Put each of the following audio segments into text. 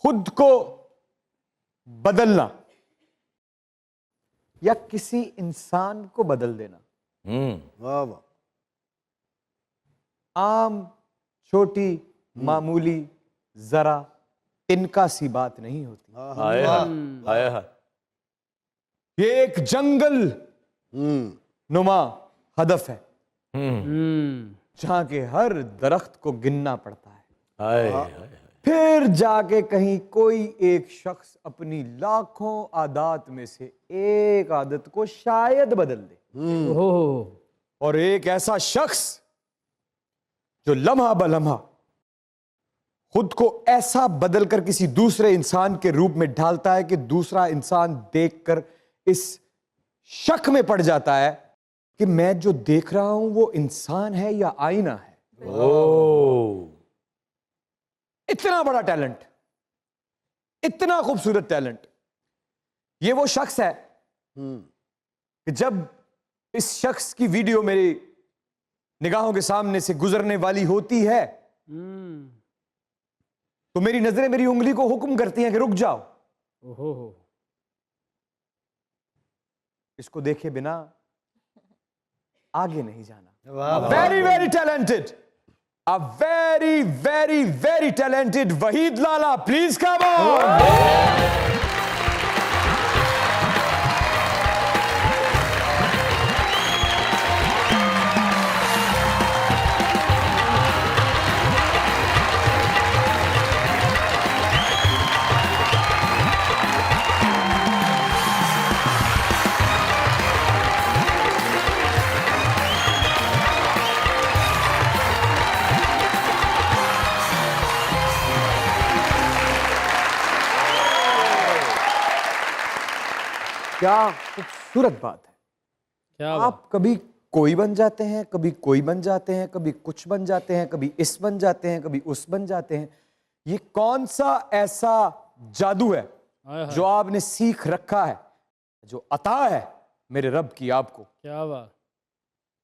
खुद को बदलना या किसी इंसान को बदल देना वाह वाह। आम छोटी मामूली जरा तिनका सी बात नहीं होती। हाय हाय हाय। ये एक जंगल नुमा हदफ है जहां के हर दरख्त को गिनना पड़ता है। हाय हाय। फिर जाके कहीं कोई एक शख्स अपनी लाखों आदत में से एक आदत को शायद बदल दे। और एक ऐसा शख्स जो लम्हा बलम्हा खुद को ऐसा बदलकर किसी दूसरे इंसान के रूप में ढालता है कि दूसरा इंसान देखकर इस शक में पड़ जाता है कि मैं जो देख रहा हूं वो इंसान है या आईना है। इतना बड़ा टैलेंट, इतना खूबसूरत टैलेंट। ये वो शख्स है कि जब इस शख्स की वीडियो मेरी निगाहों के सामने से गुजरने वाली होती है तो मेरी नजरें मेरी उंगली को हुक्म करती हैं कि रुक जाओ, इसको देखे बिना आगे नहीं जाना। Very very talented, a very very very talented Waheed Lala, please come on. क्या खूबसूरत बात है। क्या आप कभी कोई बन जाते हैं, कभी कोई बन जाते हैं, कभी कुछ बन जाते हैं, कभी इस बन जाते हैं, कभी उस बन जाते हैं। ये कौन सा ऐसा जादू है जो आपने सीख रखा है, जो अता है मेरे रब की आपको? क्या बात।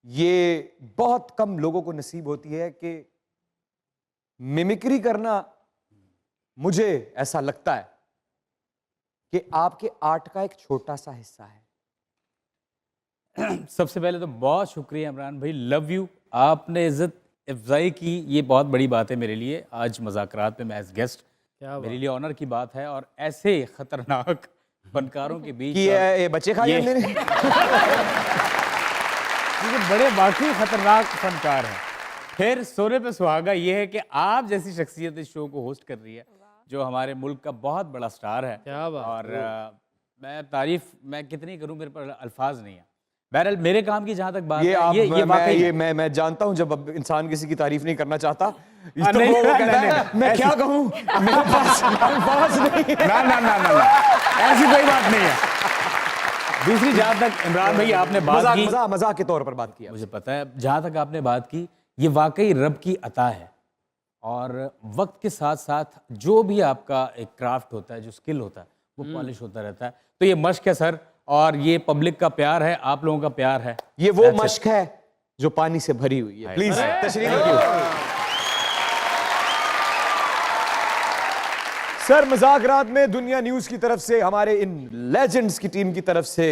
ये बहुत कम लोगों को नसीब होती है कि मिमिक्री करना, मुझे ऐसा लगता है कि आपके आर्ट का एक छोटा सा हिस्सा है। सबसे पहले तो बहुत शुक्रिया इमरान भाई, लव यू। आपने इज्जत अफजाई की, ये बहुत बड़ी बात है मेरे लिए। आज मज़ाकरात में मैं एज गेस्ट, मेरे लिए ऑनर की बात है। और ऐसे खतरनाक फनकारों के बीच ये बच्चे खाए ये बड़े वाकई खतरनाक फनकार हैं। फिर सोने पे सुहागा ये है कि आप जैसी शख्सियत इस शो को होस्ट कर रही है, जो हमारे मुल्क का बहुत बड़ा स्टार है। क्या बात। और मैं तारीफ मैं कितनी करूं, मेरे पर अल्फाज नहीं है। बहरहाल मेरे काम की जहां तक बात ये है, ये वाकई ये मैं जानता हूं जब अब इंसान किसी की तारीफ नहीं करना चाहता तो नहीं, वो कहता नहीं, है मैं क्या कहूं, मेरे पास अल्फाज नहीं है। ना ना ना ना ना, ऐसी कोई बात नहीं है। दूसरी, जहां तक इमरान भाई आपने बात की, मजाक के तौर पर बात किया, मुझे पता है, जहां तक आपने बात की, ये वाकई रब की अता है। और वक्त के साथ साथ जो भी आपका एक क्राफ्ट होता है, जो स्किल होता है, वो पॉलिश होता रहता है। तो ये मश्क है सर, और ये पब्लिक का प्यार है, आप लोगों का प्यार है। ये वो मश्क है जो पानी से भरी हुई है। प्लीज तशरीफ रखिए सर। मज़ाकरात में दुनिया न्यूज़ की तरफ से, हमारे इन लेजेंड्स की टीम की तरफ से,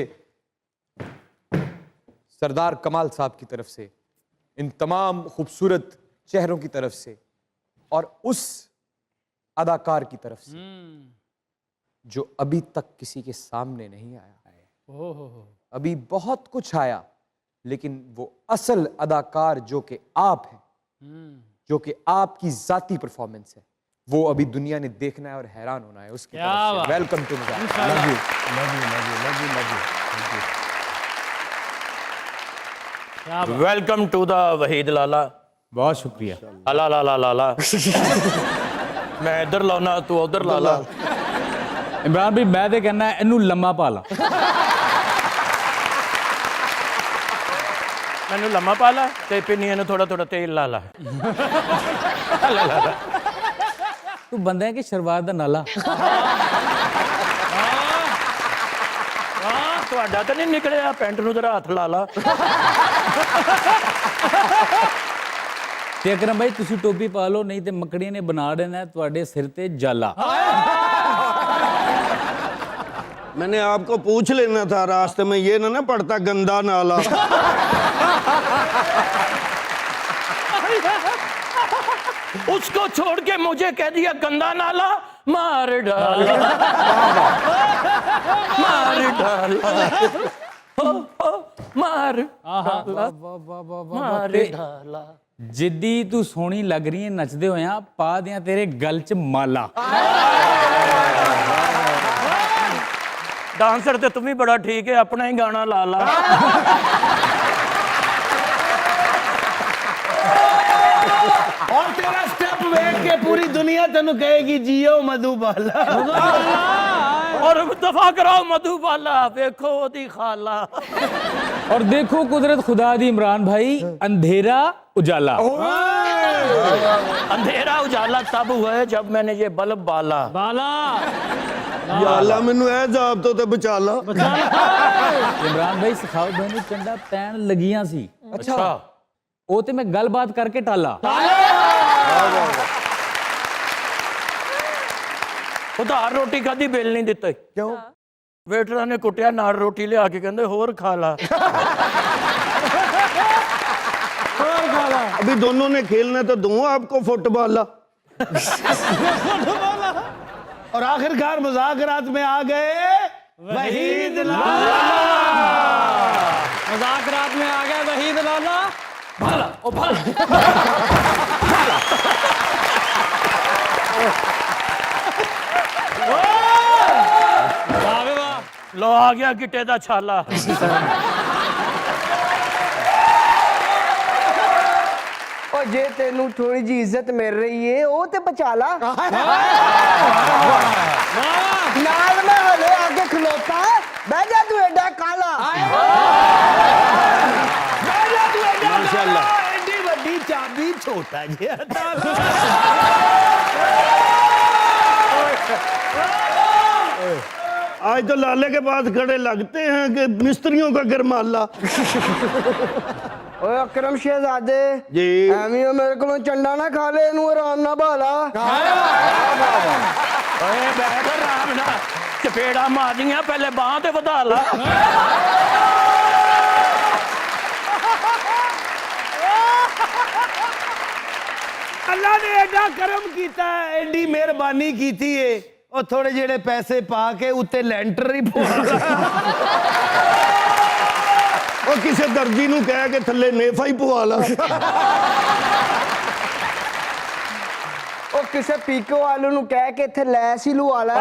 सरदार कमाल साहब की तरफ से, इन तमाम खूबसूरत चेहरों की तरफ से, और उस अदाकार की तरफ से जो अभी तक किसी के सामने नहीं आया है। अभी बहुत कुछ आया, लेकिन वो असल अदाकार जो कि आप हैं, जो कि आपकी जाती परफॉर्मेंस है, वो अभी दुनिया ने देखना है और हैरान होना है उसकी तरफ से। Welcome to welcome to the Waheed Lala. बहुत शुक्रिया। अला ला ला ला ला। मैं इधर लाना, तू उधर लाला। इमरान भाई मैं तो कहना है इनू लम्मा पाला। मैनू लम्मा पाला ते पिन्नियां थोड़ा थोड़ा तेल ला ला। तू बंदा है कि शरवार दा नाला। ਤੁਹਾਡਾ ਤਾਂ ਨਹੀਂ ਨਿਕਲਿਆ, ਪੈਂਟ ਨੂੰ ਜਰਾ ਹੱਥ ਲਾ ਲਾ। ਤੇ ਅਕਰਮ ਭਾਈ ਤੁਸੀਂ ਟੋਪੀ ਪਾ ਲਓ, ਨਹੀਂ ਤੇ ਮੱਕੜੀਆਂ ਨੇ ਬਣਾ ਦੇਣਾ ਹੈ ਤੁਹਾਡੇ ਸਿਰ ਤੇ ਜਾਲਾ। मैंने आपको पूछ लेना था रास्ते में, ये ना पड़ता गंदा नाला। उसको छोड़ के मुझे कह दिया गंदा नाला, मार डाला, मार डाला, मार डाला, मार डाला। ਜਿੱਦੀ ਤੂੰ ਸੋਹਣੀ ਲੱਗ ਰਹੀ ਹੈ ਨੱਚਦੇ ਹੋਇਆ, ਪਾ ਦਿਆਂ ਤੇਰੇ ਗਲ 'ਚ ਮਾਲਾ। डांसर तो तुम ही बड़ा ठीक है, अपना ही गाना ला ला। और तेरा स्टेप देख के पूरी दुनिया तेन कहेगी जियो मधुबाला। और दफा कराओ मधुबाला, देखो ओदी खाला। और देखो कुदरत खुदा दी इमरान भाई, अंधेरा उजाला। अंधेरा उजाला तब हुआ है जब मैंने ये बल्ब बाला। या अल्लाह मैनू ए जाब तो बचा ला। इमरान भाई सखावत भाई ਨੂੰ ਚੰਡਾ ਪੈਣ ਲੱਗੀਆਂ ਸੀ। अच्छा, ਉਹ ਤੇ ਮੈਂ ਗੱਲਬਾਤ ਕਰਕੇ ਟਾਲਾ। उधार रोटी खाधी बिल नहीं दिते। क्यों? वेटर ने कुटिया नाल रोटी लिया के कहंदे होर खा ला। अभी दोनों ने खेलना तो दूं आपको फुटबॉल। और आखिरकार मुज़ाकरात में आ गए वहीद लाला। मुज़ाकरात में आ गए वहीद लाला। भाला ओ भाला। लो आ गया गिट्टे दा छाला। और जे तेनू थोड़ी जी इज्जत मिल रही है वो ते बचा ला। नाल में हले आगे खलोता है, बह जा तू एडा काला। बह जा तू एडा काला। एडी वड्डी चाबी छोटा जिहा ताला। आज तो लाले के पास खड़े लगते हैं कि मिस्त्रियों का गरमाला। ओए अकरम शहजादे जी। एवें मेरे को चंडा ना खा ले, इनू आराम ना भाला। ओए बैठ आराम नाल, चपेड़ा मारनियां पहले बांह ते वधा ला। अल्लाह ने एडा करम कीता, एडी मेहरबानी कीती है। और थोड़े जेड़े पैसे पा के उत्ते लेंटर ही पवा ला। और किसी दर्जी नू कह के थल्ले नेफा ही पवा ला। ओ किसे पीको वालों नु कह के इथे लैस ही लुआ ला।